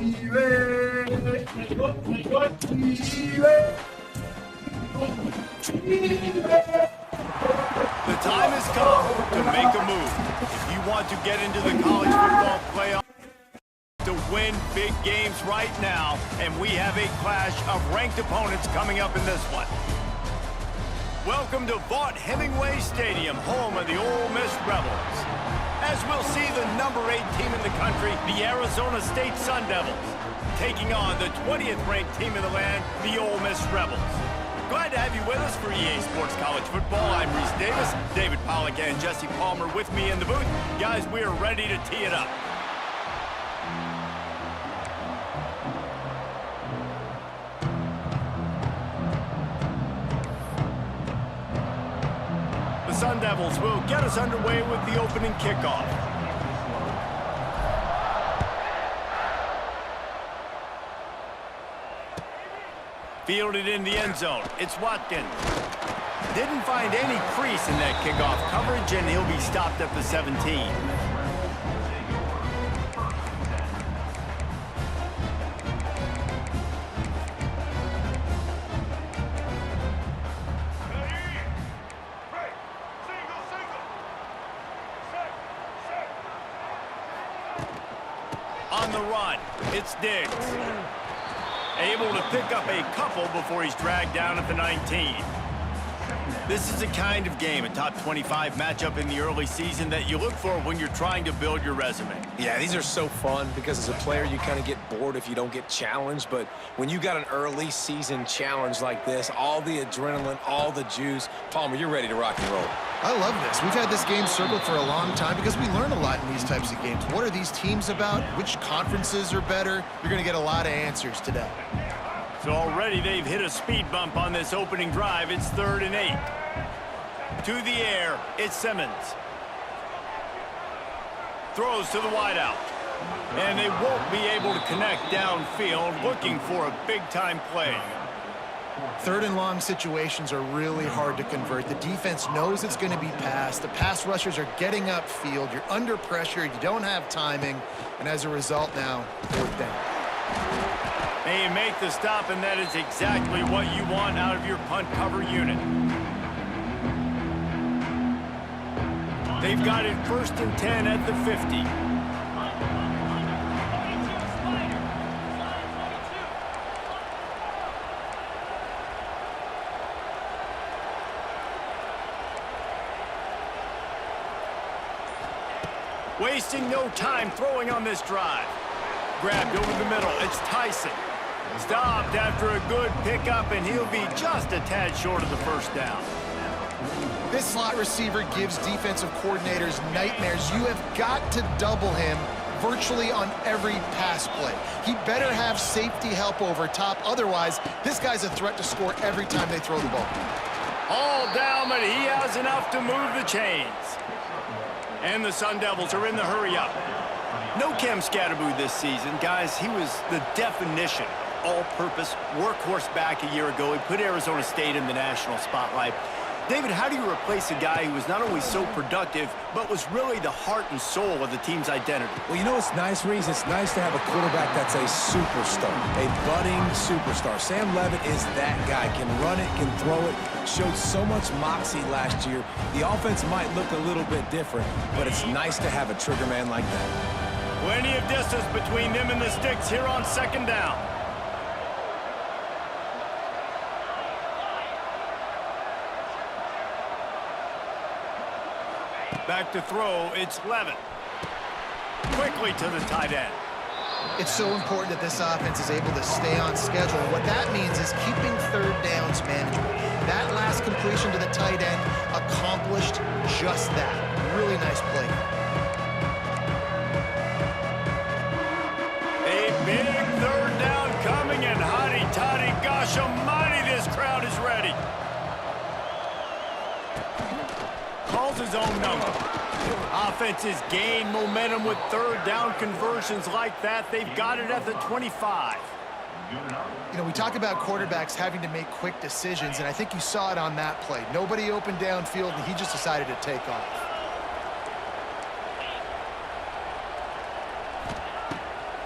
The time has come to make a move. If you want to get into the college football playoff, to win big games right now, and we have a clash of ranked opponents coming up in this one. Welcome to Vaught-Hemingway Stadium, home of the Ole Miss Rebels. As we'll see the number 8 team in the country, the Arizona State Sun Devils, taking on the 20th ranked team in the land, the Ole Miss Rebels. Glad to have you with us for EA Sports College Football. I'm Reese Davis, David Pollack and Jesse Palmer with me in the booth. Guys, we are ready to tee it up. The Sun Devils will get us underway with the opening kickoff. Fielded in the end zone. It's Watkins. Didn't find any crease in that kickoff coverage, and he'll be stopped at the 17. On the run, it's Diggs. Able to pick up a couple before he's dragged down at the 19. This is the kind of game, a top 25 matchup in the early season, that you look for when you're trying to build your resume. Yeah, these are so fun because as a player, you kind of get bored if you don't get challenged. But when you got an early season challenge like this, all the adrenaline, all the juice, Palmer, you're ready to rock and roll. I love this. We've had this game circled for a long time because we learn a lot in these types of games. What are these teams about? Which conferences are better? You're going to get a lot of answers today. So already they've hit a speed bump on this opening drive. It's 3rd and 8. To the air, it's Simmons. Throws to the wideout. And they won't be able to connect downfield, looking for a big-time play. 3rd and long situations are really hard to convert. The defense knows it's going to be passed. The pass rushers are getting upfield. You're under pressure. You don't have timing. And as a result now, 4th down. They make the stop, and that is exactly what you want out of your punt cover unit. They've got it 1st and 10 at the 50. Wasting no time throwing on this drive. Grabbed over the middle. It's Tyson. Stopped after a good pickup, and he'll be just a tad short of the 1st down. This slot receiver gives defensive coordinators nightmares. You have got to double him virtually on every pass play. He better have safety help over top. Otherwise, this guy's a threat to score every time they throw the ball. All down, but he has enough to move the chains. And the Sun Devils are in the hurry-up. No Cam Scatterboo this season. Guys, he was the definition of all-purpose workhorse back a year ago. He put Arizona State in the national spotlight. David, how do you replace a guy who was not only so productive, but was really the heart and soul of the team's identity? Well, you know what's nice, Reese? It's nice to have a quarterback that's a superstar, a budding superstar. Sam Levitt is that guy. Can run it, can throw it, showed so much moxie last year. The offense might look a little bit different, but it's nice to have a trigger man like that. Plenty of distance between them and the sticks here on 2nd down. Back to throw, it's Levitt. Quickly to the tight end. It's so important that this offense is able to stay on schedule. What that means is keeping 3rd downs manageable. That last completion to the tight end accomplished just that. Really nice play. A big 3rd down coming, and hotty-toddy, gosh almighty, this crowd is ready. Calls his own number. Offenses gain momentum with 3rd down conversions like that. They've got it at the 25. You know, we talk about quarterbacks having to make quick decisions, and I think you saw it on that play. Nobody open downfield, and he just decided to take off.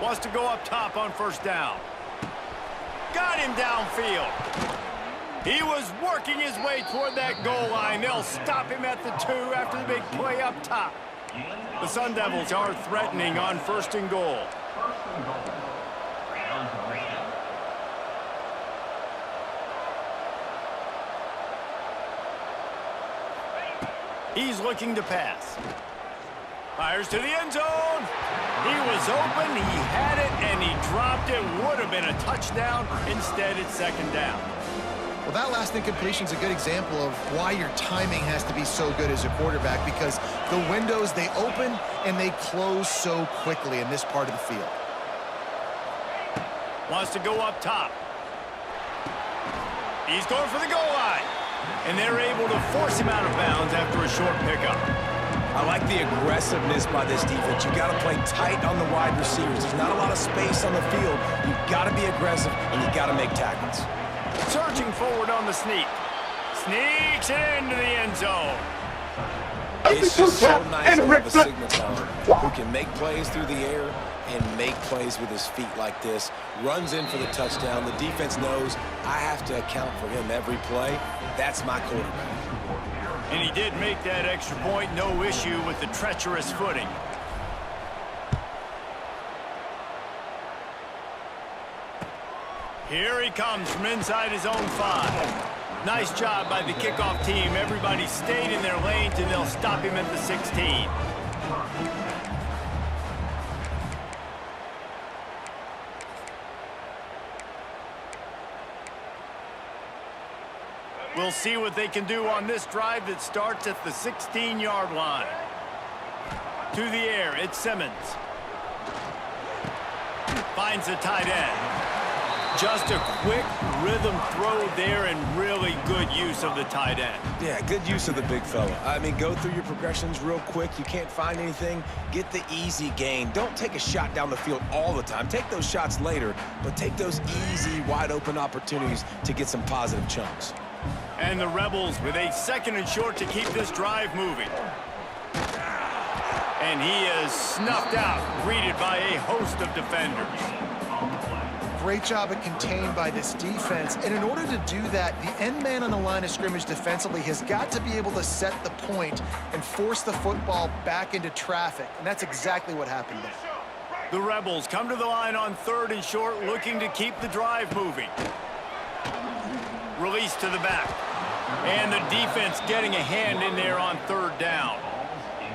Wants to go up top on first down. Got him downfield. He was working his way toward that goal line. They'll stop him at the 2 after the big play up top. The Sun Devils are threatening on first and goal. He's looking to pass. Fires to the end zone. He was open, he had it, and he dropped it. Would have been a touchdown. Instead, it's second down. Well, that last incompletion is a good example of why your timing has to be so good as a quarterback, because the windows, they open and they close so quickly in this part of the field. Wants to go up top. He's going for the goal line. And they're able to force him out of bounds after a short pickup. I like the aggressiveness by this defense. You got to play tight on the wide receivers. There's not a lot of space on the field. You got to be aggressive, and you got to make tackles. Surging forward on the sneak. Sneaks it into the end zone. It's just so nice to have a signatory who can make plays through the air and make plays with his feet like this. Runs in for the touchdown. The defense knows I have to account for him every play. That's my quarterback. And he did make that extra point. No issue with the treacherous footing. Here he comes from inside his own 5. Nice job by the kickoff team. Everybody stayed in their lanes, and they'll stop him at the 16. We'll see what they can do on this drive that starts at the 16-yard line. To the air, it's Simmons. Finds the tight end. Just a quick rhythm throw there and really good use of the tight end. Yeah, good use of the big fella. I mean, go through your progressions real quick. You can't find anything. Get the easy gain. Don't take a shot down the field all the time. Take those shots later, but take those easy, wide-open opportunities to get some positive chunks. And the Rebels with a 2nd and short to keep this drive moving. And he is snuffed out, greeted by a host of defenders. Great job at contained by this defense. And in order to do that, the end man on the line of scrimmage defensively has got to be able to set the point and force the football back into traffic. And that's exactly what happened there. The Rebels come to the line on 3rd and short, looking to keep the drive moving. Release to the back. And the defense getting a hand in there on 3rd down.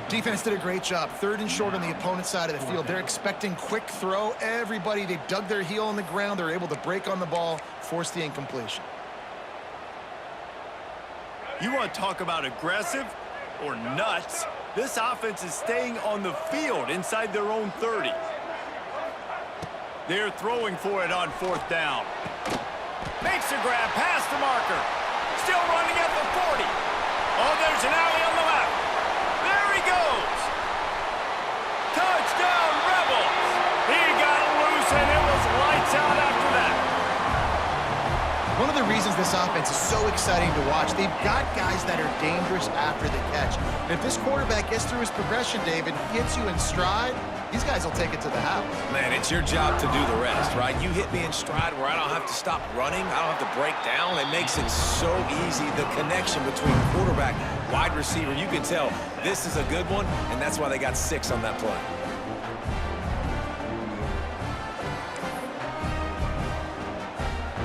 Defense did a great job. 3rd and short on the opponent's side of the field. They're expecting quick throw. Everybody, they dug their heel on the ground. They're able to break on the ball, force the incompletion. You want to talk about aggressive or nuts? This offense is staying on the field inside their own 30. They're throwing for it on 4th down. Makes a grab past the marker. Still running at the 40. Oh, there's an alley on the left. There he goes. Touchdown, Rebels. He got loose, and it was lights out after that. One of the reasons this offense is so exciting to watch, they've got guys that are dangerous after the catch. And if this quarterback gets through his progression, David, hits you in stride, these guys will take it to the house. Man, it's your job to do the rest, right? You hit me in stride where I don't have to stop running. I don't have to break down. It makes it so easy. The connection between quarterback, wide receiver, you can tell this is a good one, and that's why they got 6 on that play.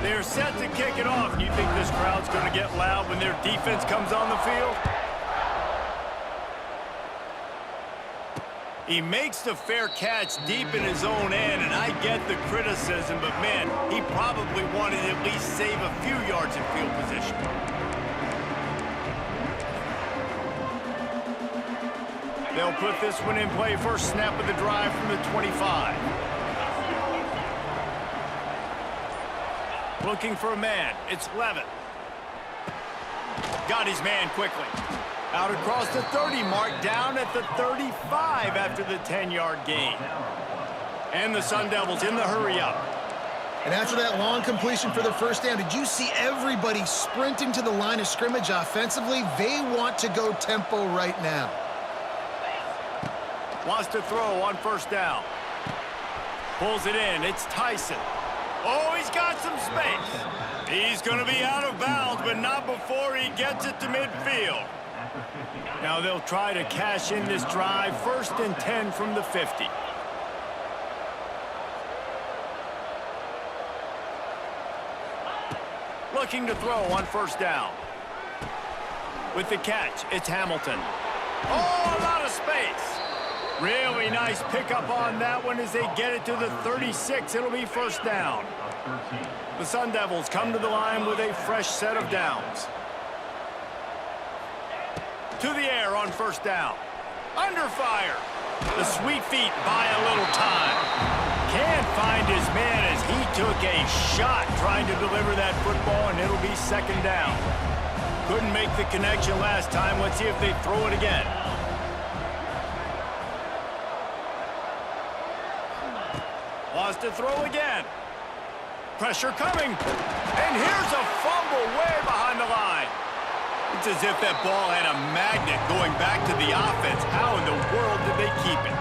They're set to kick it off. You think this crowd's going to get loud when their defense comes on the field? He makes the fair catch deep in his own end, and I get the criticism, but man, he probably wanted to at least save a few yards in field position. They'll put this one in play. First snap of the drive from the 25. Looking for a man. It's Levitt. Got his man quickly. Out across the 30 mark, down at the 35 after the 10-yard gain. And the Sun Devils in the hurry up. And after that long completion for the first down, did you see everybody sprinting to the line of scrimmage offensively? They want to go tempo right now. Wants to throw on first down. Pulls it in. It's Tyson. Oh, he's got some space. He's going to be out of bounds, but not before he gets it to midfield. Now they'll try to cash in this drive. 1st and 10 from the 50. Looking to throw on 1st down. With the catch, it's Hamilton. Oh, a lot of space. Really nice pickup on that one as they get it to the 36. It'll be 1st down. The Sun Devils come to the line with a fresh set of downs. To the air on 1st down. Under fire. The sweet feet buy a little time. Can't find his man as he took a shot trying to deliver that football, and it'll be 2nd down. Couldn't make the connection last time. Let's see if they throw it again. Wants to throw again. Pressure coming. And here's a fumble way behind the line. It's as if that ball had a magnet going back to the offense. How in the world did they keep it?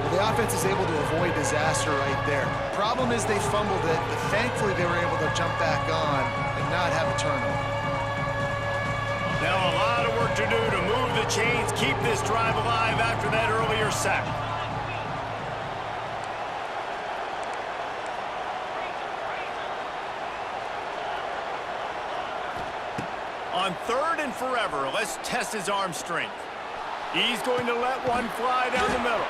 Well, the offense is able to avoid disaster right there. Problem is they fumbled it, but thankfully they were able to jump back on and not have a turnover. Now a lot of work to do to move the chains, keep this drive alive after that earlier sack. On 3rd and forever, let's test his arm strength. He's going to let one fly down the middle.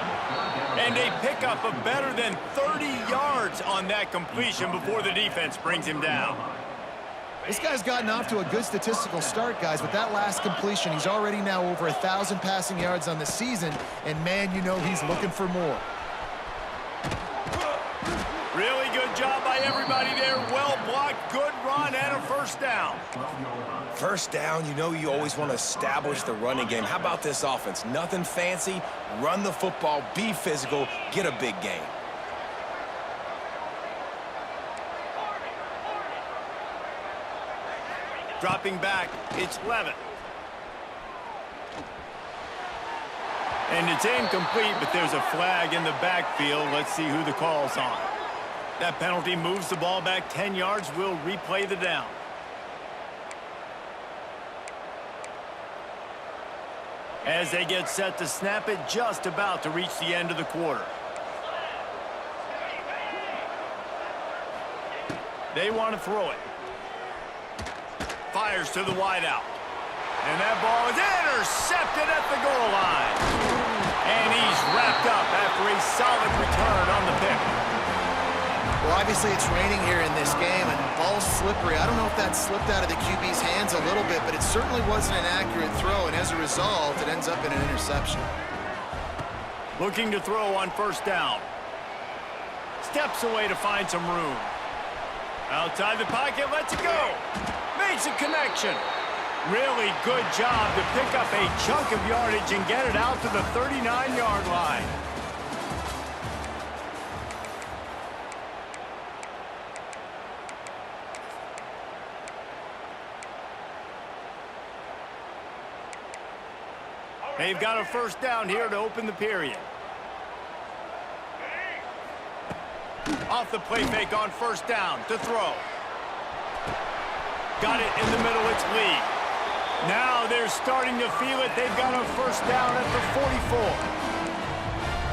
And a pickup of better than 30 yards on that completion before the defense brings him down. This guy's gotten off to a good statistical start, guys. With that last completion, he's already now over 1,000 passing yards on the season. And, man, you know he's looking for more. Really good job by everybody there. Well blocked, good run, and a 1st down. 1st down, you know you always want to establish the running game. How about this offense? Nothing fancy. Run the football, be physical, get a big gain. Dropping back, it's Levitt. And it's incomplete, but there's a flag in the backfield. Let's see who the call's on. That penalty moves the ball back 10 yards. We'll replay the down. As they get set to snap it, just about to reach the end of the quarter. They want to throw it. Fires to the wideout. And that ball is intercepted at the goal line. And he's wrapped up after a solid return on the pick. Well, obviously it's raining here in this game, and the ball's slippery. I don't know if that slipped out of the QB's hands a little bit, but it certainly wasn't an accurate throw, and as a result, it ends up in an interception. Looking to throw on 1st down. Steps away to find some room. Outside the pocket, lets it go. Makes a connection. Really good job to pick up a chunk of yardage and get it out to the 39-yard line. They've got a 1st down here to open the period. Off the play fake on 1st down to throw. Got it in the middle, it's Lee. Now they're starting to feel it. They've got a 1st down at the 44.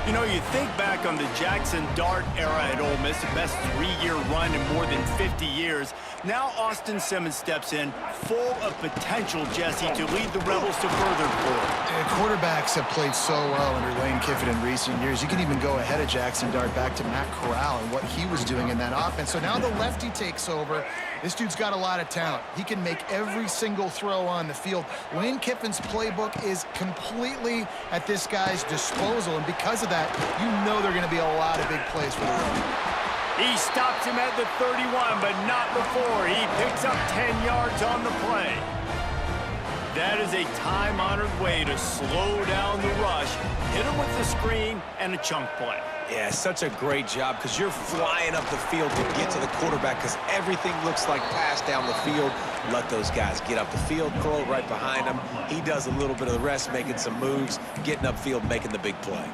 You know, you think back on the Jackson Dart era at Ole Miss, the best 3-year run in more than 50 years. Now Austin Simmons steps in, full of potential, Jesse, to lead the Rebels to further glory. Quarterbacks have played so well under Lane Kiffin in recent years. You can even go ahead of Jackson Dart back to Matt Corral and what he was doing in that offense. So now the lefty takes over. This dude's got a lot of talent. He can make every single throw on the field. Lane Kiffin's playbook is completely at this guy's disposal, and because of that, you know there are going to be a lot of big plays for the run. He stops him at the 31, but not before. He picks up 10 yards on the play. That is a time-honored way to slow down the rush, hit him with the screen, and a chunk play. Yeah, such a great job because you're flying up the field to get to the quarterback because everything looks like pass down the field. Let those guys get up the field, throw it right behind him. He does a little bit of the rest, making some moves, getting upfield, making the big play.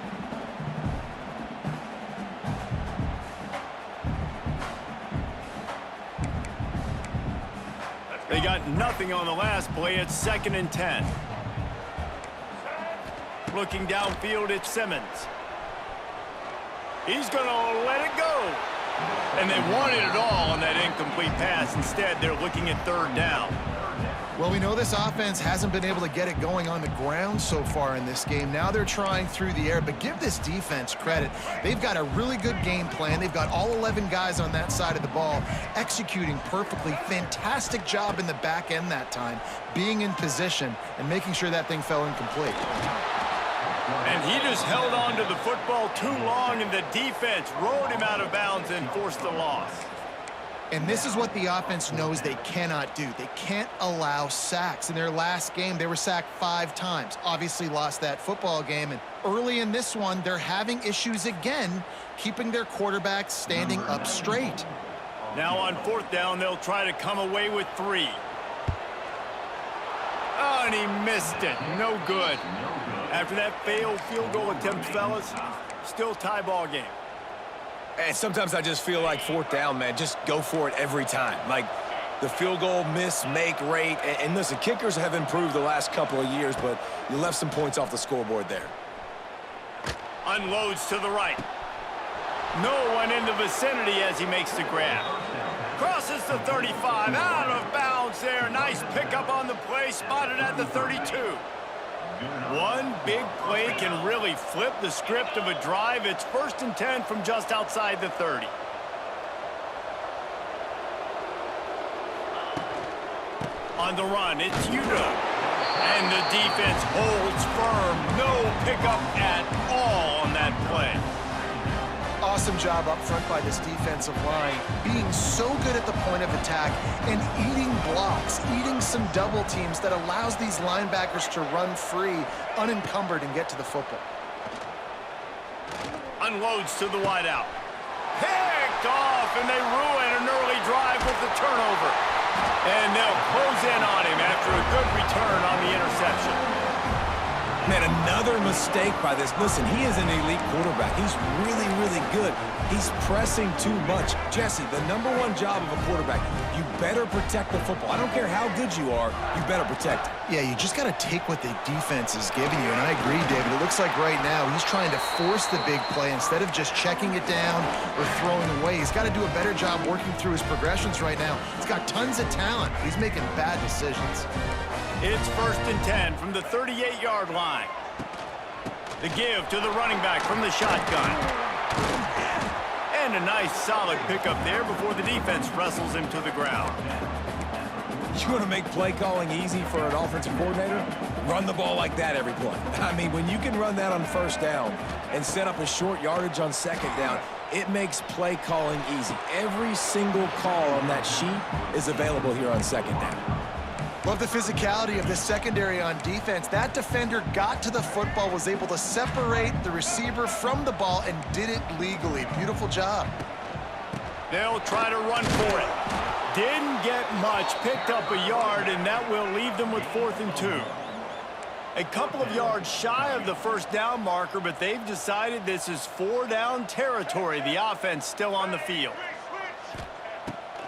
They got nothing on the last play. It's 2nd and 10. Looking downfield, it's Simmons. He's going to let it go. And they wanted it all on that incomplete pass. Instead, they're looking at 3rd down. Well, we know this offense hasn't been able to get it going on the ground so far in this game. Now they're trying through the air, but give this defense credit. They've got a really good game plan. They've got all 11 guys on that side of the ball executing perfectly. Fantastic job in the back end that time, being in position and making sure that thing fell incomplete. And he just held on to the football too long, and the defense rolled him out of bounds and forced the loss. And this is what the offense knows they cannot do. They can't allow sacks. In their last game, they were sacked 5 times. Obviously lost that football game. And early in this one, they're having issues again, keeping their quarterback standing up straight. Now on 4th down, they'll try to come away with 3. Oh, and he missed it. No good. After that failed field goal attempt, fellas, still tie ball game. And sometimes I just feel like 4th down, man, just go for it every time. Like the field goal miss-make rate. And listen, kickers have improved the last couple of years, but you left some points off the scoreboard there. Unloads to the right. No one in the vicinity as he makes the grab. Crosses the 35, out of bounds there. Nice pickup on the play, spotted at the 32. One big play can really flip the script of a drive. It's 1st and 10 from just outside the 30. On the run, it's Anotha. And the defense holds firm. No pickup at all on that play. Awesome job up front by this defensive line, being so good at the point of attack and eating blocks, eating some double teams that allows these linebackers to run free, unencumbered, and get to the football. Unloads to the wideout. Picked off, and they ruin an early drive with the turnover. And they'll close in on him after a good return on the interception. Man, another mistake by this. Listen, he is an elite quarterback. He's really, really good. He's pressing too much. Jesse, the #1 job of a quarterback, you better protect the football. I don't care how good you are, you better protect it. Yeah, you just got to take what the defense is giving you, and I agree, David. It looks like right now he's trying to force the big play instead of just checking it down or throwing away. He's got to do a better job working through his progressions right now. He's got tons of talent. He's making bad decisions. It's 1st and 10 from the 38-yard line. The give to the running back from the shotgun. And a nice solid pickup there before the defense wrestles him to the ground. You want to make play calling easy for an offensive coordinator? Run the ball like that every play. I mean, when you can run that on 1st down and set up a short yardage on 2nd down, it makes play calling easy. Every single call on that sheet is available here on 2nd down. Love the physicality of the secondary on defense. That defender got to the football, was able to separate the receiver from the ball, and did it legally. Beautiful job. They'll try to run for it. Didn't get much, picked up a yard, and that will leave them with 4th and 2. A couple of yards shy of the 1st down marker, but they've decided this is 4-down territory. The offense still on the field.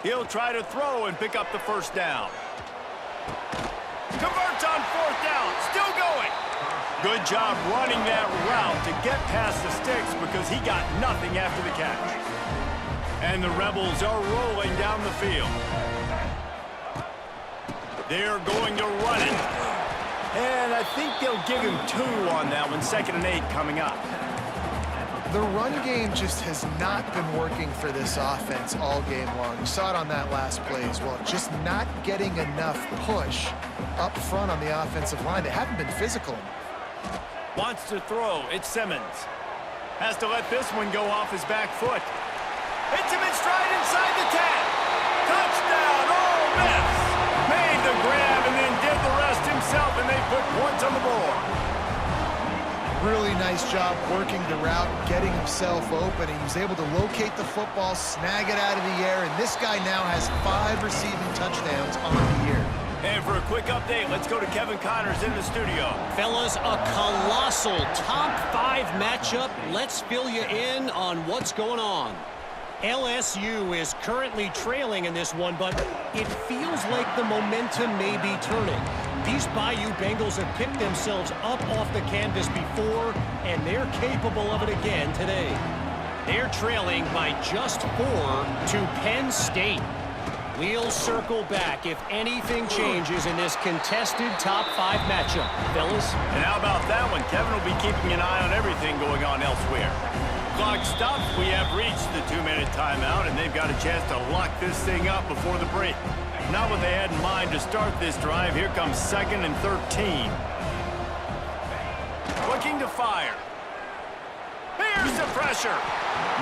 He'll try to throw and pick up the 1st down. Converts on 4th down, still going. Good job running that route to get past the sticks because he got nothing after the catch. And the Rebels are rolling down the field. They're going to run it. And I think they'll give him 2 on that one, 2nd and 8 coming up. The run game just has not been working for this offense all game long. You saw it on that last play as well. Just not getting enough push up front on the offensive line. They haven't been physical enough. Wants to throw. It's Simmons. Has to let this one go off his back foot. Hits him in stride inside the 10. Touchdown, Ole Miss. Made the grab and then did the rest himself, and they put points on the board. Really nice job working the route, getting himself open, and he was able to locate the football, snag it out of the air, and this guy now has 5 receiving touchdowns on the year. And for a quick update, let's go to Kevin Connors in the studio. Fellas, a colossal top 5 matchup. Let's fill you in on what's going on. LSU is currently trailing in this one, but it feels like the momentum may be turning. These Bayou Bengals have picked themselves up off the canvas before, and they're capable of it again today. They're trailing by just 4 to Penn State. We'll circle back if anything changes in this contested top 5 matchup. Fellas? And how about that one? Kevin will be keeping an eye on everything going on elsewhere. Clock stops. We have reached the 2-minute timeout, and they've got a chance to lock this thing up before the break. Not what they had in mind to start this drive. Here comes 2nd and 13. Looking to fire. Here's the pressure.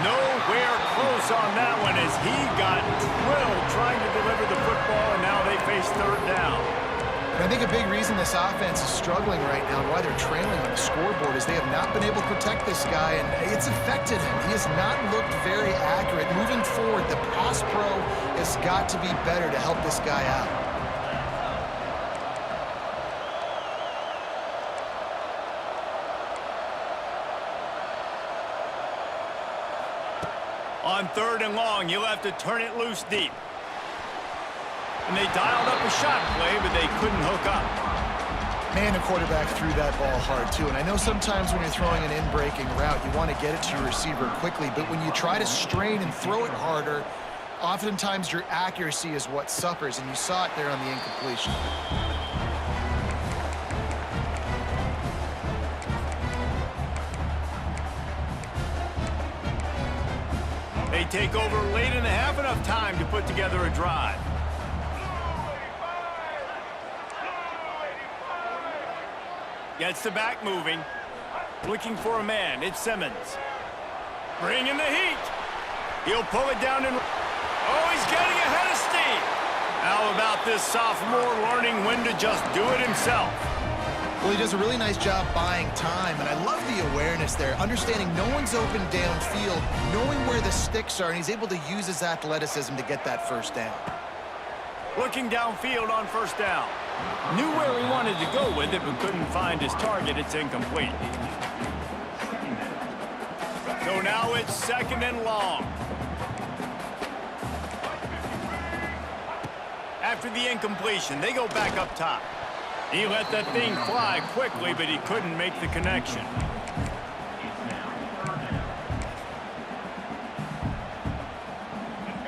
Nowhere close on that one as he got drilled trying to deliver the football, and now they face 3rd down. And I think a big reason this offense is struggling right now and why they're trailing on the scoreboard is they have not been able to protect this guy, and it's affected him. He has not looked very accurate. Moving forward, the pass pro has got to be better to help this guy out. On 3rd and long, you'll have to turn it loose deep. And they dialed up a shot play, but they couldn't hook up. Man, the quarterback threw that ball hard, too. And I know sometimes when you're throwing an in-breaking route, you want to get it to your receiver quickly. But when you try to strain and throw it harder, oftentimes your accuracy is what suffers. And you saw it there on the incompletion. They take over late in the half, enough time to put together a drive. Gets the back moving. Looking for a man. It's Simmons. Bringing the heat. He'll pull it down and... Oh, he's getting ahead of steam. How about this sophomore learning when to just do it himself? Well, he does a really nice job buying time, and I love the awareness there, understanding no one's open downfield, knowing where the sticks are, and he's able to use his athleticism to get that 1st down. Looking downfield on 1st down. Knew where he wanted to go with it, but couldn't find his target. It's incomplete. So now it's 2nd and long. After the incompletion, they go back up top. He let that thing fly quickly, but he couldn't make the connection.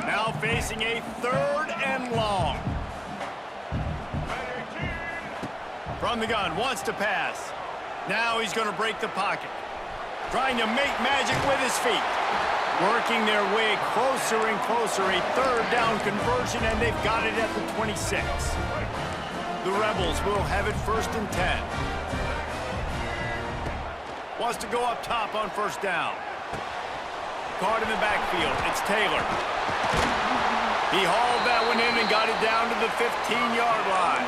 Now facing a 3rd and long. From the gun, wants to pass. Now he's going to break the pocket. Trying to make magic with his feet. Working their way closer and closer. A 3rd down conversion, and they've got it at the 26. The Rebels will have it 1st and 10. Wants to go up top on 1st down. Caught in the backfield. It's Taylor. He hauled that one in and got it down to the 15-yard line.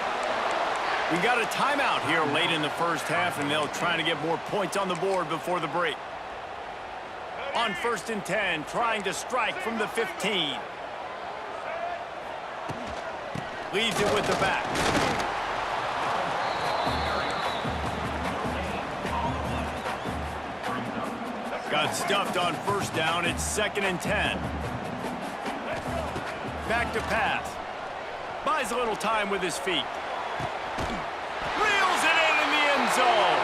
We got a timeout here late in the 1st half, and they'll try to get more points on the board before the break. On 1st and 10, trying to strike from the 15. Leaves it with the back. Got stuffed on 1st down. It's 2nd and 10. Back to pass. Buys a little time with his feet. Reels it in the end zone.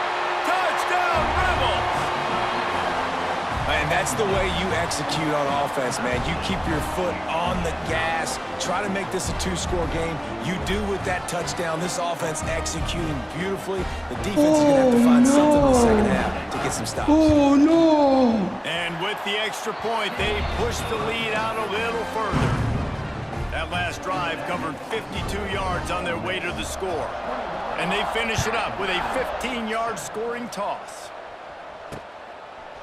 Touchdown, Rebels! And that's the way you execute on offense, man. You keep your foot on the gas. Try to make this a 2-score game. You do with that touchdown. This offense executing beautifully. The defense is going to have to find something in the 2nd half to get some stops. Oh, no! And with the extra point, they push the lead out a little further. That last drive covered 52 yards on their way to the score. And they finish it up with a 15-yard scoring toss.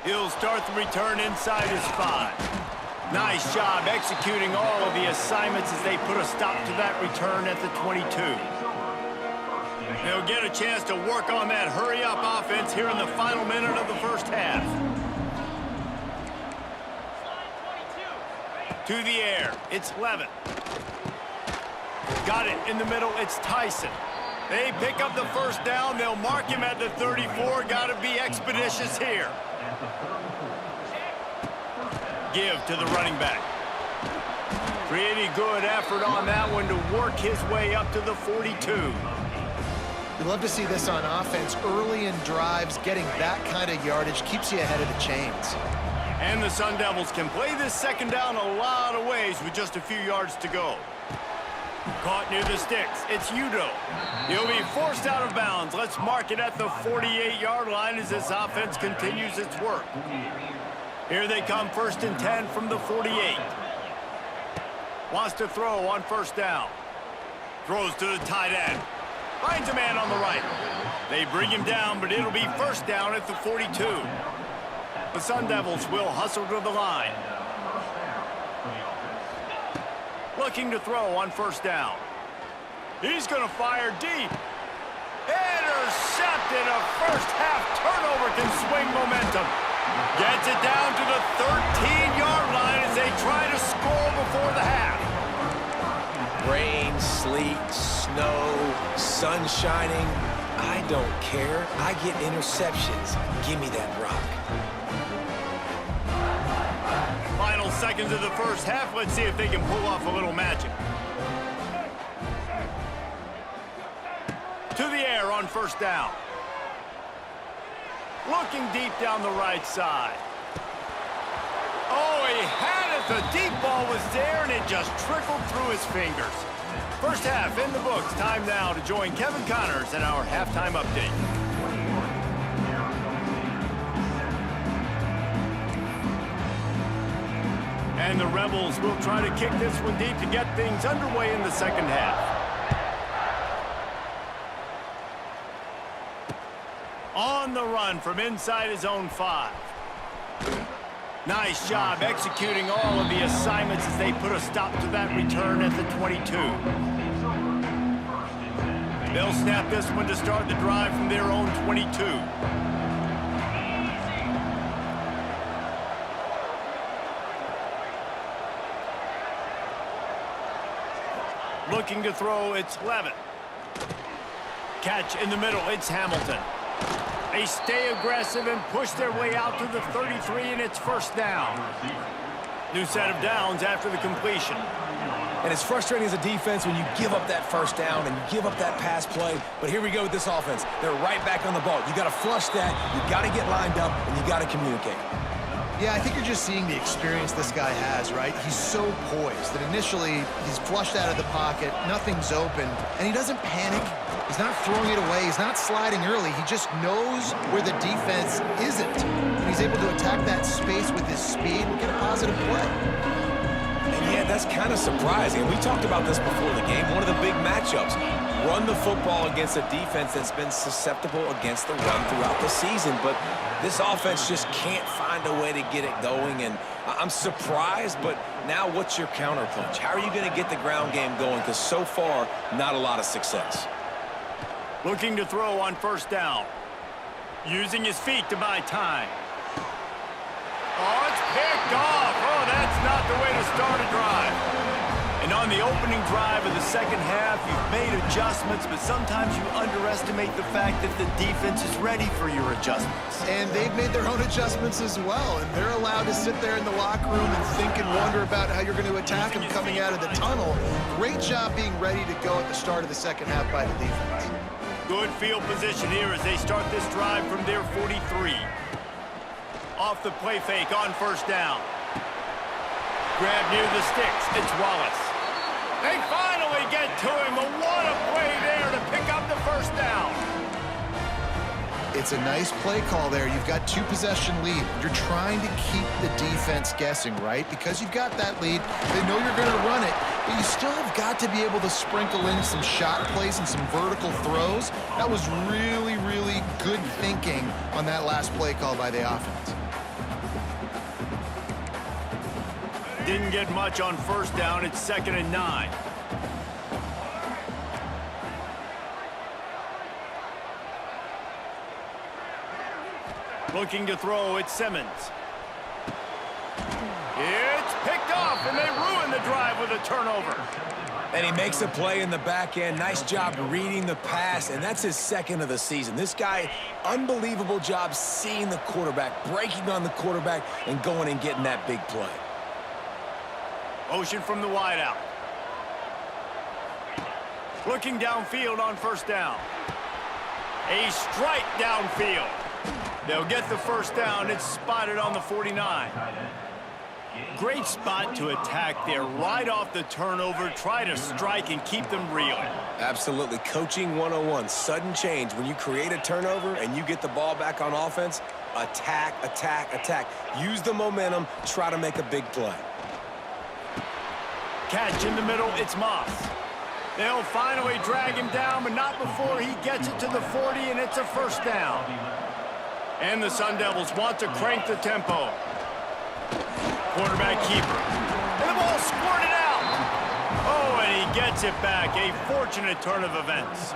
He'll start the return inside his 5. Nice job executing all of the assignments as they put a stop to that return at the 22. They'll get a chance to work on that hurry-up offense here in the final minute of the 1st half. To the air, it's Levin. Got it in the middle, it's Tyson. They pick up the 1st down, they'll mark him at the 34. Got to be expeditious here. give to the running back. Pretty good effort on that one to work his way up to the 42. You love to see this on offense. Early in drives, getting that kind of yardage keeps you ahead of the chains. And the Sun Devils can play this second down a lot of ways with just a few yards to go. Caught near the sticks. It's Udo. He'll be forced out of bounds. Let's mark it at the 48-yard line as this offense continues its work. Here they come, 1st and 10 from the 48. Wants to throw on 1st down. Throws to the tight end. Finds a man on the right. They bring him down, but it'll be 1st down at the 42. The Sun Devils will hustle to the line. Looking to throw on 1st down. He's going to fire deep. Intercepted. A first-half turnover can swing momentum. Gets it down to the 13-yard line as they try to score before the half. Rain, sleet, snow, sun shining. I don't care. I get interceptions. Give me that rock. Final seconds of the first half. Let's see if they can pull off a little magic. To the air on 1st down. Looking deep down the right side. Oh, he had it. The deep ball was there, and it just trickled through his fingers. First half in the books. Time now to join Kevin Connors in our halftime update. And the Rebels will try to kick this one deep to get things underway in the second half. On the run from inside his own 5. Nice job executing all of the assignments as they put a stop to that return at the 22. They'll snap this one to start the drive from their own 22. Looking to throw, it's Levitt. Catch in the middle, it's Hamilton. They stay aggressive and push their way out to the 33, and it's 1st down. New set of downs after the completion. And it's frustrating as a defense when you give up that 1st down and you give up that pass play. But here we go with this offense. They're right back on the ball. You got to flush that, you got to get lined up, and you got to communicate. Yeah, I think you're just seeing the experience this guy has, right? He's so poised that initially he's flushed out of the pocket, nothing's open, and he doesn't panic. He's not throwing it away. He's not sliding early. He just knows where the defense isn't. And he's able to attack that space with his speed and get a positive play. And yeah, that's kind of surprising. We talked about this before the game. One of the big matchups. Run the football against a defense that's been susceptible against the run throughout the season. But this offense just can't find a way to get it going. And I'm surprised, but now what's your counterpunch? How are you going to get the ground game going? Because so far, not a lot of success. Looking to throw on 1st down. Using his feet to buy time. Oh, it's picked off. Oh, that's not the way to start a drive. And on the opening drive of the second half, you've made adjustments, but sometimes you underestimate the fact that the defense is ready for your adjustments. And they've made their own adjustments as well, and they're allowed to sit there in the locker room and think and wonder about how you're going to attack them coming out of the tunnel. Great job being ready to go at the start of the second half by the defense. Good field position here as they start this drive from their 43. Off the play fake on 1st down. Grab near the sticks. It's Wallace. They finally get to him. What a play there to pick up the 1st down. It's a nice play call there. You've got 2-possession lead. You're trying to keep the defense guessing, right? Because you've got that lead, they know you're going to run it, but you still have got to be able to sprinkle in some shot plays and some vertical throws. That was really, really good thinking on that last play call by the offense. Didn't get much on 1st down. It's 2nd and 9. Looking to throw, it's Simmons. It's picked off, and they ruin the drive with a turnover. And he makes a play in the back end. Nice job reading the pass, and that's his 2nd of the season. This guy, unbelievable job seeing the quarterback, breaking on the quarterback, and going and getting that big play. Motion from the wideout. Looking downfield on first down. A strike downfield. They'll get the first down. It's spotted on the 49. Great spot to attack there. Right off the turnover, try to strike and keep them reeling. Absolutely. Coaching 101. Sudden change. When you create a turnover and you get the ball back on offense, attack, attack, attack. Use the momentum. Try to make a big play. Catch in the middle. It's Moss. They'll finally drag him down, but not before he gets it to the 40, and it's a first down. And the Sun Devils want to crank the tempo. Quarterback keeper. And the ball squirted out. Oh, and he gets it back. A fortunate turn of events.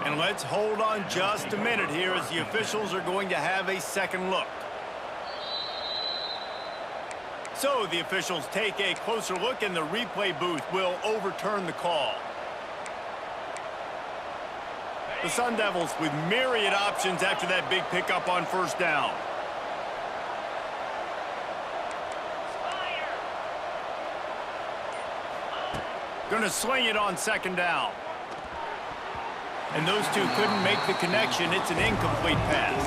And let's hold on just a minute here as the officials are going to have a second look. So the officials take a closer look, and the replay booth will overturn the call. The Sun Devils with myriad options after that big pickup on first down. Going to sling it on second down. And those two couldn't make the connection. It's an incomplete pass.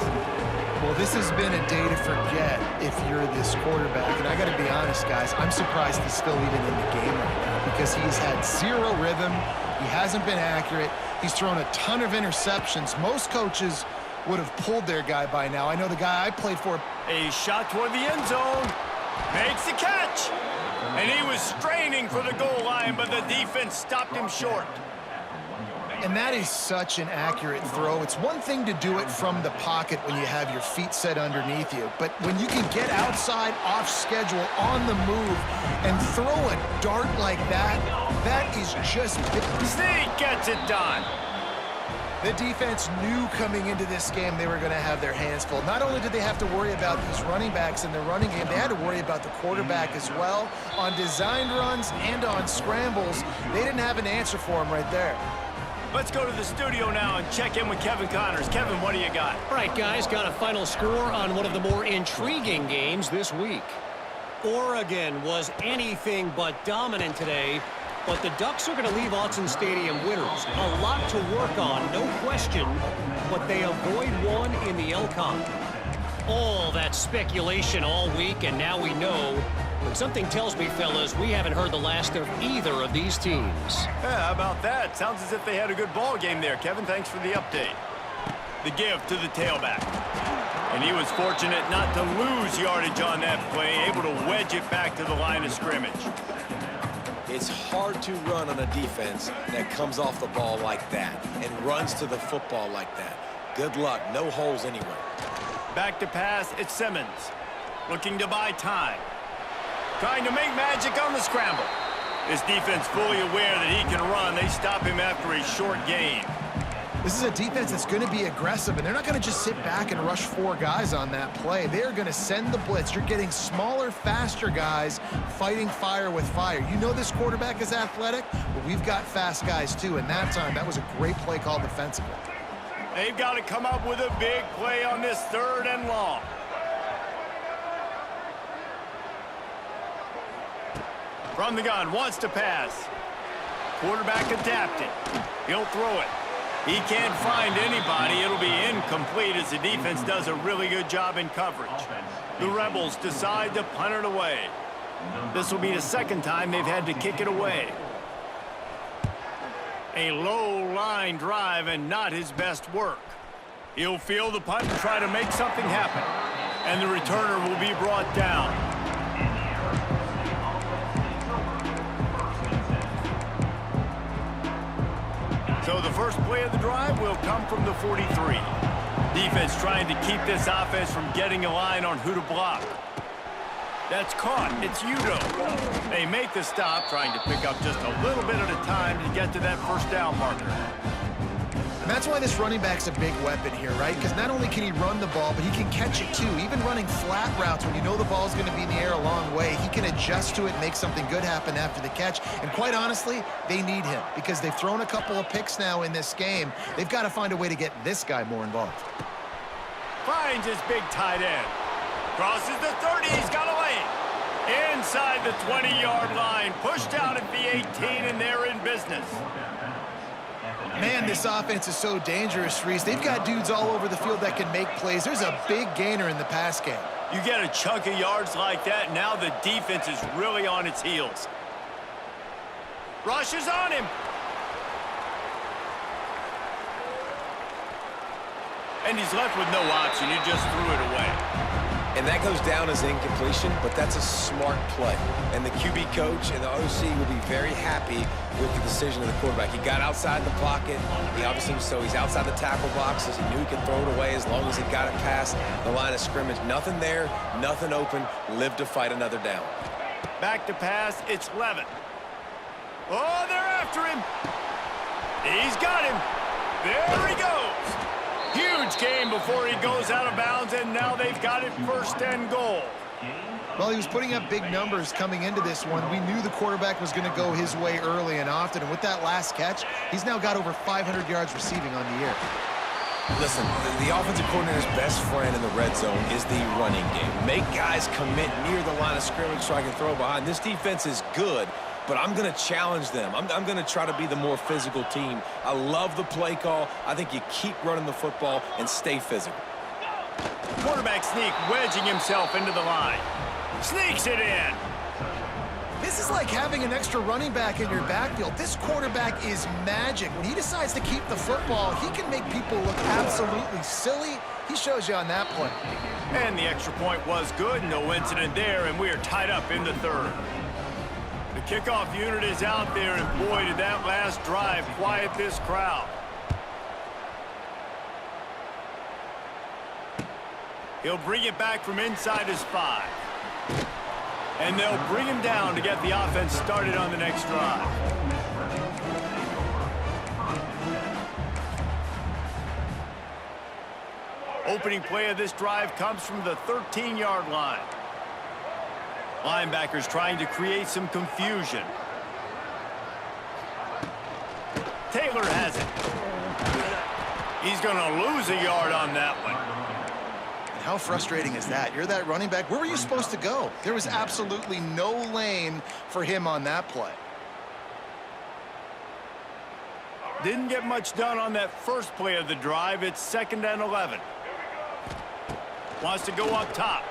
Well, this has been a day to forget if you're this quarterback. And I got to be honest, guys, I'm surprised he's still even in the game right now because he's had zero rhythm. He hasn't been accurate. He's thrown a ton of interceptions. Most coaches would have pulled their guy by now. I know the guy I played for. A shot toward the end zone. Makes the catch. And he was straining for the goal line, but the defense stopped him short. And that is such an accurate throw. It's one thing to do it from the pocket when you have your feet set underneath you, but when you can get outside, off schedule, on the move, and throw a dart like that, that is just... Sneak gets it done. The defense knew coming into this game they were going to have their hands full. Not only did they have to worry about these running backs in the running game, they had to worry about the quarterback as well. On designed runs and on scrambles, they didn't have an answer for him right there. Let's go to the studio now and check in with Kevin Connors. Kevin, what do you got? All right, guys, got a final score on one of the more intriguing games this week. Oregon was anything but dominant today, but the Ducks are going to leave Autzen Stadium winners. A lot to work on, no question, but they avoid one in the LCON. All that speculation all week, and now we know. But something tells me, fellas, we haven't heard the last of either of these teams. Yeah, how about that? Sounds as if they had a good ball game there. Kevin, thanks for the update. The give to the tailback. And he was fortunate not to lose yardage on that play, able to wedge it back to the line of scrimmage. It's hard to run on a defense that comes off the ball like that and runs to the football like that. Good luck. No holes anywhere. Back to pass, it's Simmons. Looking to buy time. Trying to make magic on the scramble. This defense fully aware that he can run. They stop him after a short gain. This is a defense that's going to be aggressive, and they're not going to just sit back and rush four guys on that play. They're going to send the blitz. You're getting smaller, faster guys fighting fire with fire. You know this quarterback is athletic, but we've got fast guys too, and that time, that was a great play call defensively. They've got to come up with a big play on this 3rd and long. From the gun, wants to pass. Quarterback adapted. He'll throw it. He can't find anybody. It'll be incomplete as the defense does a really good job in coverage. The Rebels decide to punt it away. This will be the second time they've had to kick it away. A low line drive and not his best work. He'll field the punt and try to make something happen. And the returner will be brought down. So the first play of the drive will come from the 43. Defense trying to keep this offense from getting a line on who to block. That's caught. It's Udo. They make the stop, trying to pick up just a little bit at a time to get to that first down marker. And that's why this running back's a big weapon here, right? Because not only can he run the ball, but he can catch it too. Even running flat routes when you know the ball's going to be in the air a long way, he can adjust to it, make something good happen after the catch. And quite honestly, they need him because they've thrown a couple of picks now in this game. They've got to find a way to get this guy more involved. Finds his big tight end. Crosses the 30. He's got a lane. Inside the 20-yard line, pushed out at the 18, and they're in business. Man, this offense is so dangerous, Reese. They've got dudes all over the field that can make plays. There's a big gainer in the pass game. You get a chunk of yards like that, now the defense is really on its heels. Rush is on him. And he's left with no option. He just threw it away. And that goes down as incompletion, but that's a smart play. And the QB coach and the OC will be very happy with the decision of the quarterback. He got outside the pocket. He's outside the tackle boxes. He knew he could throw it away as long as he got it past the line of scrimmage. Nothing there, nothing open. Live to fight another down. Back to pass, it's Levin. Oh, they're after him. He's got him. There he goes. Huge game before he goes out of bounds, and now they've got it 1st and goal. Well, he was putting up big numbers coming into this one. We knew the quarterback was going to go his way early and often, and with that last catch, he's now got over 500 yards receiving on the year. Listen, the offensive coordinator's best friend in the red zone is the running game. Make guys commit near the line of scrimmage so I can throw behind. This defense is good, but I'm going to challenge them. I'm going to try to be the more physical team. I love the play call. I think you keep running the football and stay physical. Quarterback sneak, wedging himself into the line. Sneaks it in. This is like having an extra running back in your backfield. This quarterback is magic. When he decides to keep the football, he can make people look absolutely silly. He shows you on that play. And the extra point was good. No incident there, and we are tied up in the 3rd. The kickoff unit is out there, and boy, did that last drive quiet this crowd. He'll bring it back from inside his 5. And they'll bring him down to get the offense started on the next drive. Opening play of this drive comes from the 13-yard line. Linebackers trying to create some confusion. Taylor has it. He's going to lose a yard on that one. How frustrating is that? You're that running back. Where were you supposed to go? There was absolutely no lane for him on that play. Didn't get much done on that first play of the drive. It's 2nd and 11. Wants to go up top.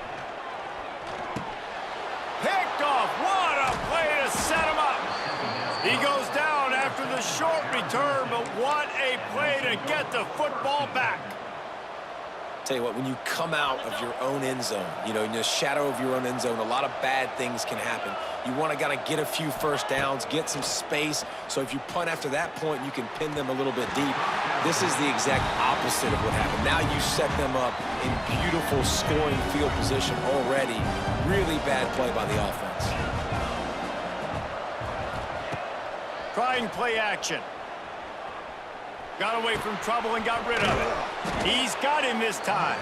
Picked off. What a play to set him up. He goes down after the short return, but what a play to get the football back. Tell you what, when you come out of your own end zone, in the shadow of your own end zone, a lot of bad things can happen. You want to get a few first downs, get some space, so if you punt after that point, you can pin them a little bit deep. This is the exact opposite of what happened. Now you set them up in beautiful scoring field position already. Really bad play by the offense. Trying play action. Got away from trouble and got rid of it. He's got him this time.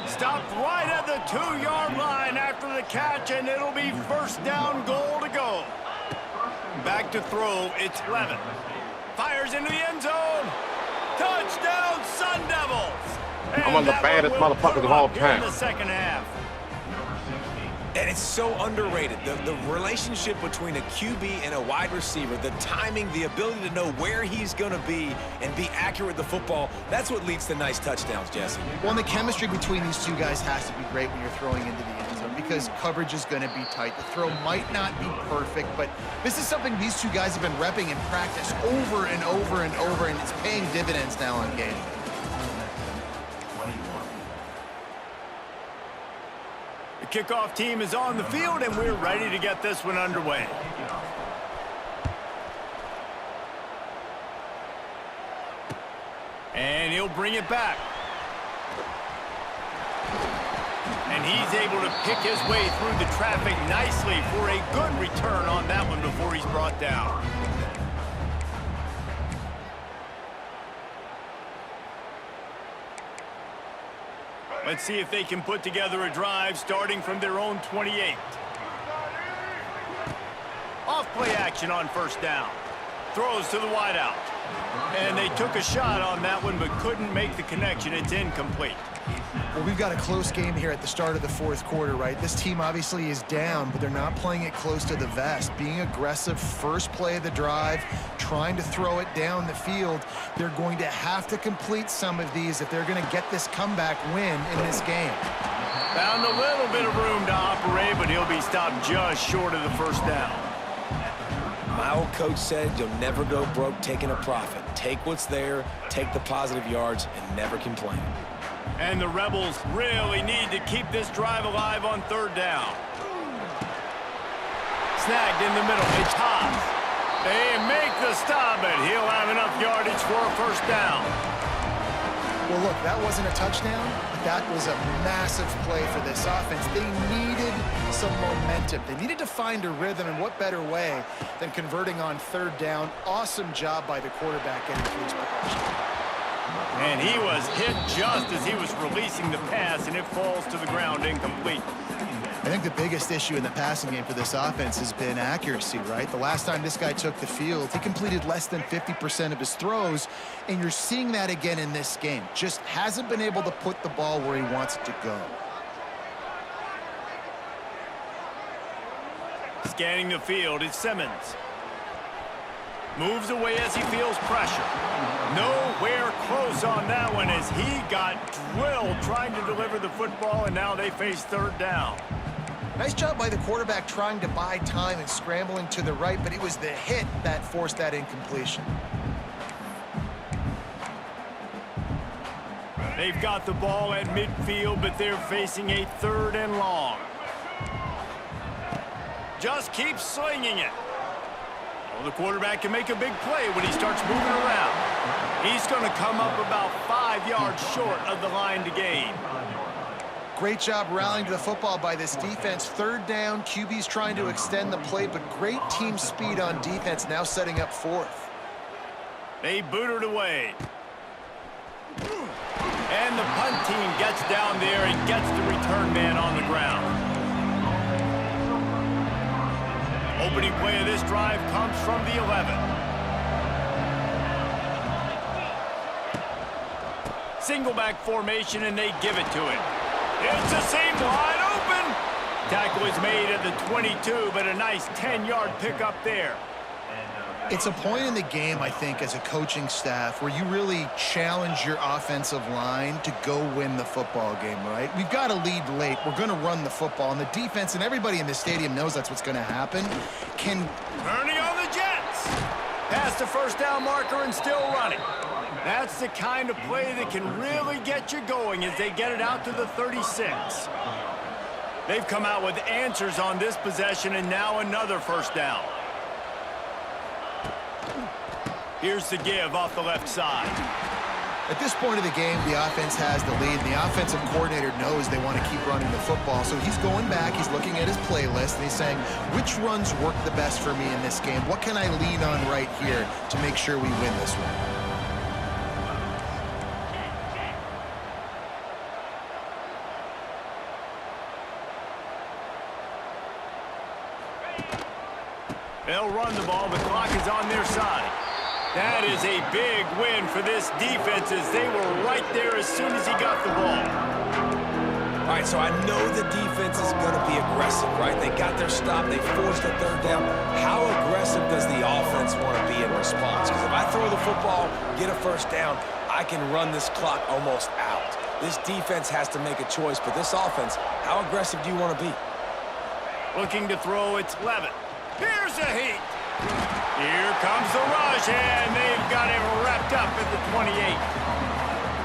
Stopped right at the 2-yard line after the catch, and it'll be 1st down goal to go. Back to throw, it's Levin. Fires into the end zone. Touchdown, Sun Devils. And I'm one of the baddest motherfuckers of all time. In the 2nd half. And it's so underrated. The relationship between a QB and a wide receiver, the timing, the ability to know where he's going to be and be accurate with the football, that's what leads to nice touchdowns, Jesse. Well, and the chemistry between these two guys has to be great when you're throwing into the end zone because coverage is going to be tight. The throw might not be perfect, but this is something these two guys have been repping in practice over and over and over, and it's paying dividends now on game. The kickoff team is on the field, and we're ready to get this one underway. And he'll bring it back. And he's able to pick his way through the traffic nicely for a good return on that one before he's brought down. Let's see if they can put together a drive starting from their own 28. Off play action on 1st down. Throws to the wideout. And they took a shot on that one, but couldn't make the connection. It's incomplete. Well, we've got a close game here at the start of the fourth quarter, right? This team obviously is down, but they're not playing it close to the vest. Being aggressive, first play of the drive, trying to throw it down the field. They're going to have to complete some of these if they're going to get this comeback win in this game. Found a little bit of room to operate, but he'll be stopped just short of the first down. My old coach said you'll never go broke taking a profit. Take what's there, take the positive yards, and never complain. And the Rebels really need to keep this drive alive on third down. Snagged in the middle. It's Haas. They make the stop, but he'll have enough yardage for a first down. Well, look, that wasn't a touchdown, but that was a massive play for this offense. They needed some momentum. They needed to find a rhythm, and what better way than converting on third down. Awesome job by the quarterback getting through his progression. And he was hit just as he was releasing the pass, and it falls to the ground incomplete. I think the biggest issue in the passing game for this offense has been accuracy, right? The last time this guy took the field, he completed less than 50% of his throws, and you're seeing that again in this game. Just hasn't been able to put the ball where he wants it to go. Scanning the field is Simmons. Moves away as he feels pressure. Nowhere close on that one as he got drilled trying to deliver the football, and now they face third down. Nice job by the quarterback trying to buy time and scrambling to the right, but it was the hit that forced that incompletion. They've got the ball at midfield, but they're facing a third and long. Just keep slinging it. Well, the quarterback can make a big play when he starts moving around. He's going to come up about 5 yards short of the line to gain. Great job rallying to the football by this defense. Third down, QB's trying to extend the play, but great team speed on defense, now setting up fourth. They boot it away. And the punt team gets down there and gets the return man on the ground. Opening play of this drive comes from the 11. Single back formation, and they give it to him. It's a seam wide open. Tackle is made at the 22, but a nice 10-yard pickup there. It's a point in the game, I think, as a coaching staff where you really challenge your offensive line to go win the football game, right? We've got to lead late. We're going to run the football, and the defense and everybody in the stadium knows that's what's going to happen. Turning on the Jets. Past the first down marker and still running. That's the kind of play that can really get you going as they get it out to the 36. They've come out with answers on this possession, and now another first down. Here's the give off the left side. At this point of the game, the offense has the lead. The offensive coordinator knows they want to keep running the football, so he's going back, he's looking at his playlist, and he's saying, which runs work the best for me in this game? What can I lean on right here to make sure we win this one? They'll run the ball. The clock is on their side. That is a big win for this defense as they were right there as soon as he got the ball. All right, so I know the defense is going to be aggressive, right? They got their stop. They forced a third down. How aggressive does the offense want to be in response? Because if I throw the football, get a first down, I can run this clock almost out. This defense has to make a choice, but this offense, how aggressive do you want to be? Looking to throw, it's Levitt. Here's a heat. Here comes the rush, and they've got him wrapped up at the 28.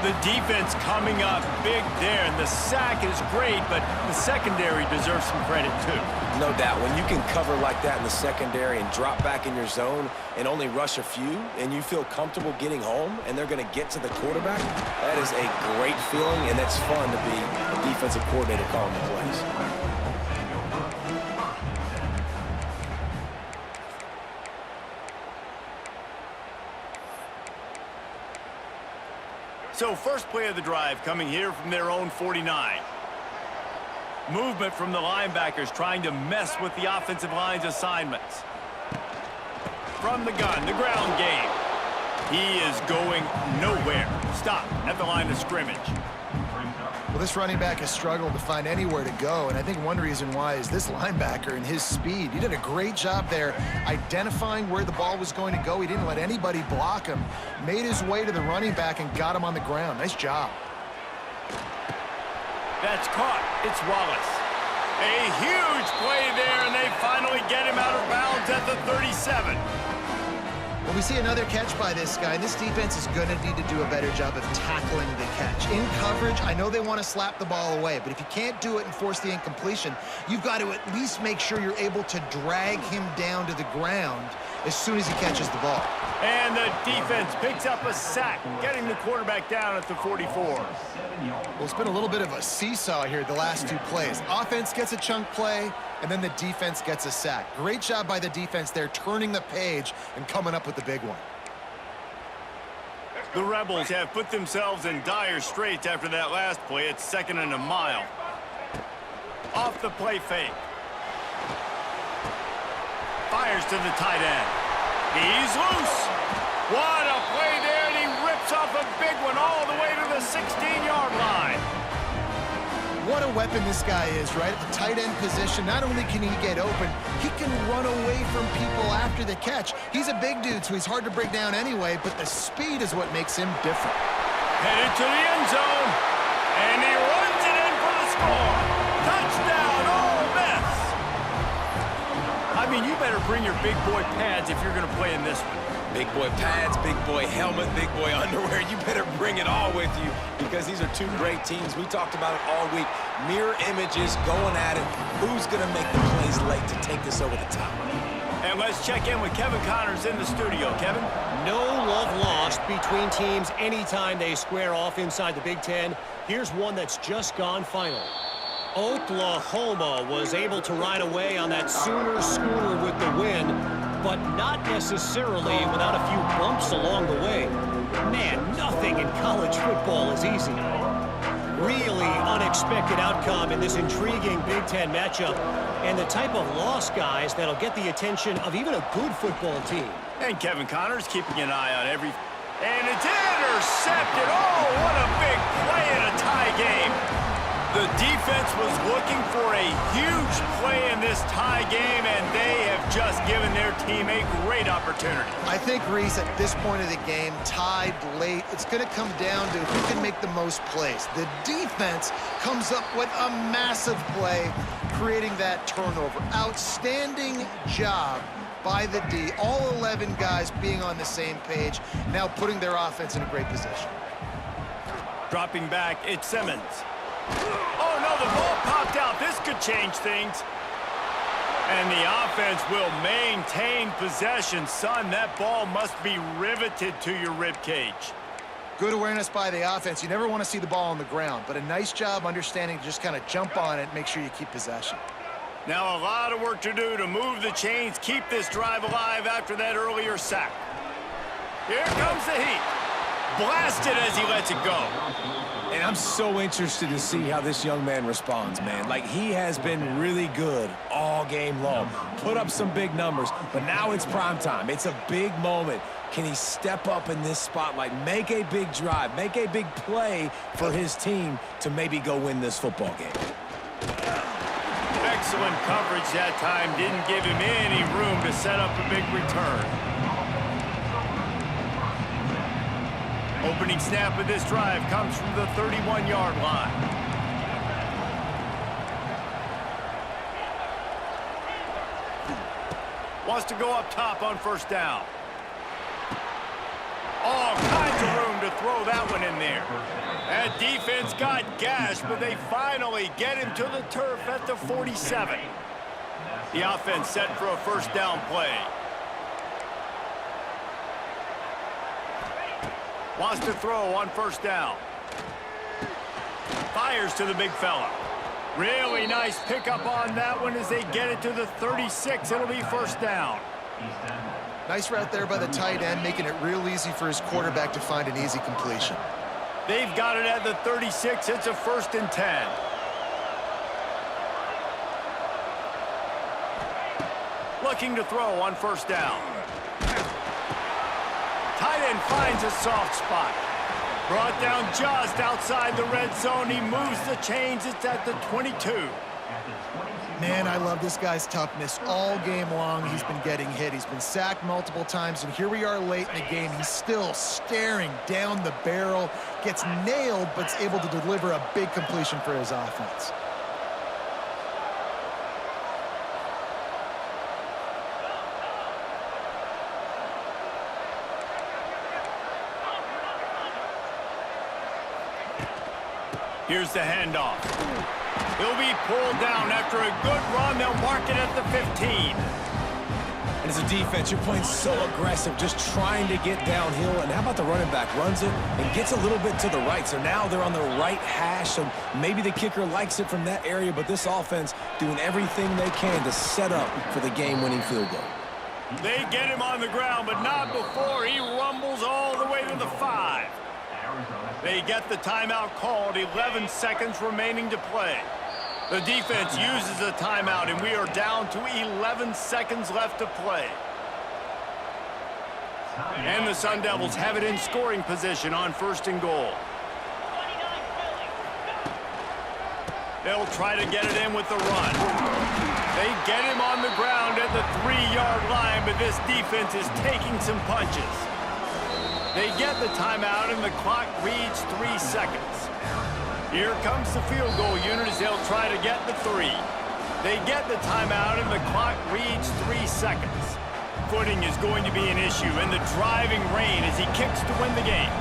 The defense coming up big there, and the sack is great, but the secondary deserves some credit too. No doubt. When you can cover like that in the secondary and drop back in your zone and only rush a few, and you feel comfortable getting home, and they're going to get to the quarterback, that is a great feeling, and it's fun to be a defensive coordinator calling the plays. So first play of the drive coming here from their own 49. Movement from the linebackers trying to mess with the offensive line's assignments. From the gun, the ground game. He is going nowhere. Stop at the line of scrimmage. Well, this running back has struggled to find anywhere to go, and I think one reason why is this linebacker and his speed. He did a great job there identifying where the ball was going to go. He didn't let anybody block him. Made his way to the running back and got him on the ground. Nice job. That's caught. It's Wallace. A huge play there, and they finally get him out of bounds at the 37. Well, we see another catch by this guy. This defense is going to need to do a better job of tackling the catch. In coverage, I know they want to slap the ball away, but if you can't do it and force the incompletion, you've got to at least make sure you're able to drag him down to the ground as soon as he catches the ball. And the defense picks up a sack, getting the quarterback down at the 44. Well, it's been a little bit of a seesaw here the last two plays. Offense gets a chunk play, and then the defense gets a sack. Great job by the defense there, turning the page and coming up with the big one. The Rebels have put themselves in dire straits after that last play. It's 2nd and a mile. Off the play fake. Fires to the tight end. He's loose. What a play there, and he rips off a big one all the way to the 16-yard line. What a weapon this guy is, right? At the tight end position, not only can he get open, he can run away from people after the catch. He's a big dude, so he's hard to break down anyway, but the speed is what makes him different. Headed to the end zone, and he runs it in for the score. Touchdown, Ole Miss. I mean, you better bring your big boy pads if you're going to play in this one. Big boy pads, big boy helmet, big boy underwear. You better bring it all with you because these are two great teams. We talked about it all week. Mirror images going at it. Who's going to make the plays late to take this over the top? And let's check in with Kevin Connors in the studio. Kevin? No love lost between teams anytime they square off inside the Big Ten. Here's one that's just gone final. Oklahoma was able to ride away on that Sooner scooter with the win, but not necessarily without a few bumps along the way. Man, nothing in college football is easy. Really unexpected outcome in this intriguing Big Ten matchup, and the type of loss, guys, that'll get the attention of even a good football team. And Kevin Connors keeping an eye on every... And it's intercepted! Oh, what a big play in a tie game! The defense was looking for a huge play in this tie game, and they have just given their team a great opportunity. I think, Reese, at this point of the game, tied late, it's going to come down to who can make the most plays. The defense comes up with a massive play, creating that turnover. Outstanding job by the D. All 11 guys being on the same page, now putting their offense in a great position. Dropping back, it's Simmons. Oh, no, the ball popped out. This could change things. And the offense will maintain possession. Son, that ball must be riveted to your ribcage. Good awareness by the offense. You never want to see the ball on the ground, but a nice job understanding to just kind of jump on it and make sure you keep possession. Now a lot of work to do to move the chains, keep this drive alive after that earlier sack. Here comes the heat. Blasted as he lets it go. And I'm so interested to see how this young man responds, man. Like, he has been really good all game long. Put up some big numbers, but now it's prime time. It's a big moment. Can he step up in this spotlight, make a big drive, make a big play for his team to maybe go win this football game? Excellent coverage that time. Didn't give him any room to set up a big return. Opening snap of this drive comes from the 31-yard line. Wants to go up top on first down. All kinds of room to throw that one in there. That defense got gashed, but they finally get him to the turf at the 47. The offense set for a first down play. Wants to throw on first down. Fires to the big fella. Really nice pickup on that one as they get it to the 36. It'll be first down. Nice route there by the tight end, making it real easy for his quarterback to find an easy completion. They've got it at the 36. It's a 1st and 10. Looking to throw on first down. Tight and finds a soft spot. Brought down just outside the red zone. He moves the chains. It's at the 22. Man, I love this guy's toughness. All game long, he's been getting hit. He's been sacked multiple times, and here we are late in the game. He's still staring down the barrel, gets nailed, but is able to deliver a big completion for his offense. Here's the handoff. He'll be pulled down after a good run. They'll mark it at the 15. And as a defense, you're playing so aggressive, just trying to get downhill. And how about the running back? Runs it and gets a little bit to the right. So now they're on the right hash. So maybe the kicker likes it from that area, but this offense doing everything they can to set up for the game-winning field goal. They get him on the ground, but not before he rumbles all the way to the 5. They get the timeout called, 11 seconds remaining to play. The defense uses a timeout, and we are down to 11 seconds left to play. And the Sun Devils have it in scoring position on 1st and goal. They'll try to get it in with the run. They get him on the ground at the 3-yard line, but this defense is taking some punches. They get the timeout, and the clock reads 3 seconds. Here comes the field goal unit as they'll try to get the 3. They get the timeout, and the clock reads 3 seconds. Footing is going to be an issue, and the driving rain as he kicks to win the game.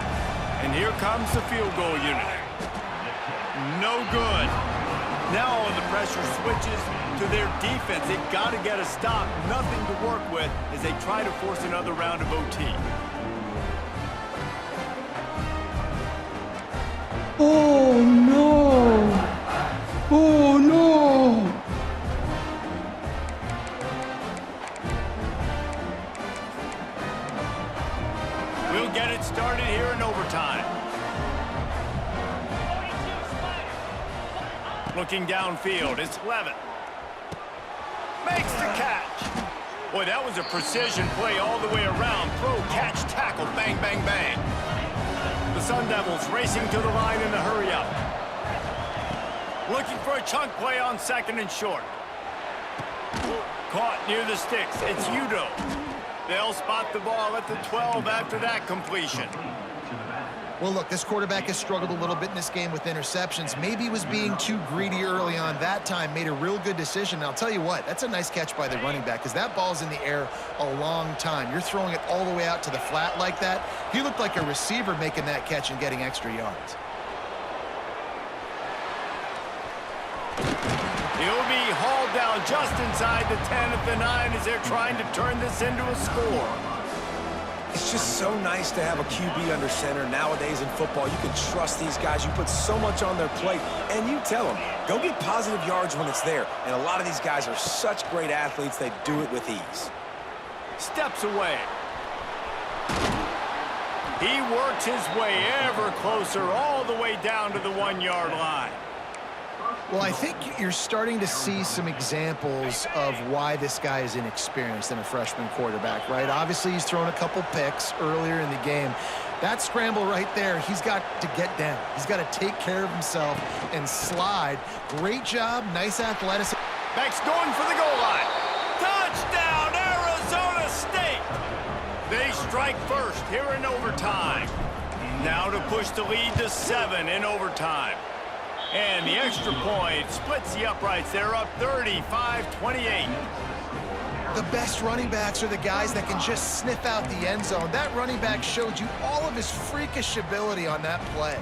And here comes the field goal unit. No good. Now all of the pressure switches to their defense. They've got to get a stop, nothing to work with as they try to force another round of OT. Oh no! Oh no! We'll get it started here in overtime. Looking downfield, it's Levin. Makes the catch. Boy, that was a precision play all the way around. Throw, catch, tackle, bang, bang, bang. The Sun Devils racing to the line in the hurry-up. Looking for a chunk play on 2nd and short. Caught near the sticks. It's Udo. They'll spot the ball at the 12 after that completion. Well, look, this quarterback has struggled a little bit in this game with interceptions. Maybe he was being too greedy early on. That time made a real good decision. And I'll tell you what, that's a nice catch by the running back because that ball's in the air a long time. You're throwing it all the way out to the flat like that. He looked like a receiver making that catch and getting extra yards. He'll be hauled down just inside the 10 at the 9 as they're trying to turn this into a score. It's just so nice to have a QB under center. Nowadays in football, you can trust these guys. You put so much on their plate, and you tell them, go get positive yards when it's there. And a lot of these guys are such great athletes, they do it with ease. Steps away. He works his way ever closer all the way down to the 1-yard line. Well, I think you're starting to see some examples of why this guy is inexperienced in a freshman quarterback, right? Obviously, he's thrown a couple picks earlier in the game. That scramble right there, he's got to get down. He's got to take care of himself and slide. Great job, nice athleticism. Beck's going for the goal line. Touchdown, Arizona State! They strike first here in overtime. Now to push the lead to 7 in overtime. And the extra point splits the uprights. They're up 35-28. The best running backs are the guys that can just sniff out the end zone. That running back showed you all of his freakish ability on that play.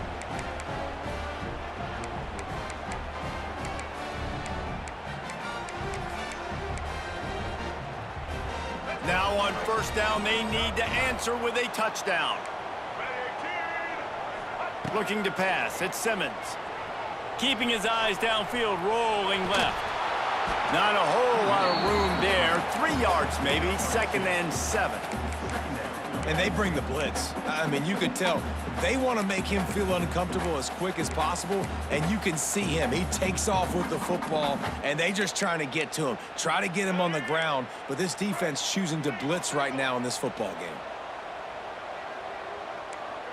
Now on 1st down, they need to answer with a touchdown. Looking to pass, it's Simmons. Keeping his eyes downfield, rolling left. Not a whole lot of room there. 3 yards maybe, 2nd and 7. And they bring the blitz. I mean, you could tell they want to make him feel uncomfortable as quick as possible, and you can see him. He takes off with the football, and they just trying to get to him, try to get him on the ground, but this defense choosing to blitz right now in this football game.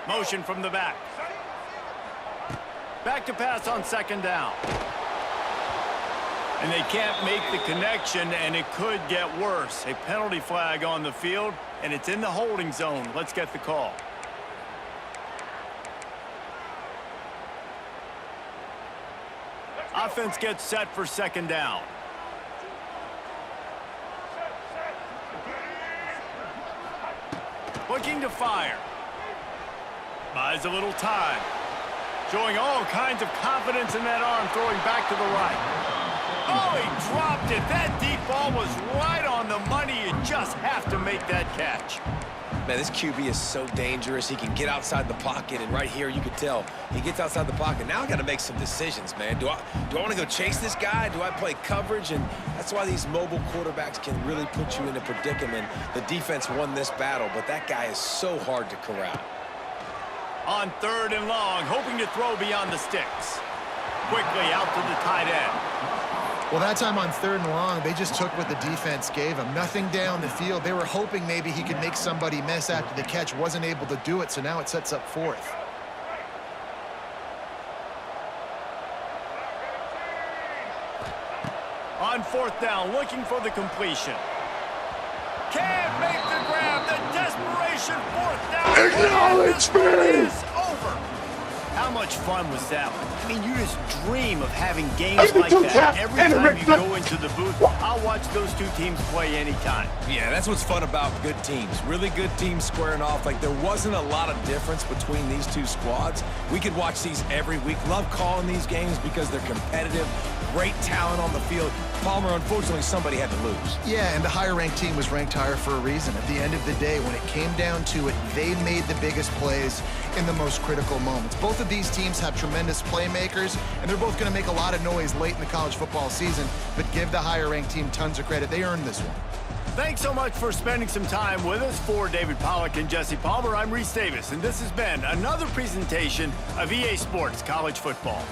Motion from the back. Back to pass on second down. And they can't make the connection, and it could get worse. A penalty flag on the field, and it's in the holding zone. Let's get the call. Offense gets set for second down. Looking to fire. Buys a little time. Showing all kinds of confidence in that arm, throwing back to the right. Oh, he dropped it. That deep ball was right on the money. You just have to make that catch. Man, this QB is so dangerous. He can get outside the pocket, and right here you can tell he gets outside the pocket. Now I got to make some decisions, man. Do I want to go chase this guy? Do I play coverage? And that's why these mobile quarterbacks can really put you in a predicament. The defense won this battle, but that guy is so hard to corral. On third and long, hoping to throw beyond the sticks. Quickly out to the tight end. Well, that time on third and long, they just took what the defense gave him. Nothing down the field. They were hoping maybe he could make somebody miss after the catch. Wasn't able to do it, so now it sets up fourth. On fourth down, looking for the completion. Can't make the grab. The desperation fourth down. Acknowledge me! Is over. How much fun was that one? I mean, you just dream of having games like that. Every time you go into the booth, I'll watch those two teams play anytime. Yeah, that's what's fun about good teams. Really good teams squaring off. Like, there wasn't a lot of difference between these two squads. We could watch these every week. Love calling these games because they're competitive. Great talent on the field. Palmer, unfortunately, somebody had to lose. Yeah, and the higher-ranked team was ranked higher for a reason. At the end of the day, when it came down to it, they made the biggest plays in the most critical moments. Both of these teams have tremendous playmakers, and they're both going to make a lot of noise late in the college football season, but give the higher-ranked team tons of credit. They earned this one. Thanks so much for spending some time with us. For David Pollack and Jesse Palmer, I'm Reese Davis, and this has been another presentation of EA Sports College Football.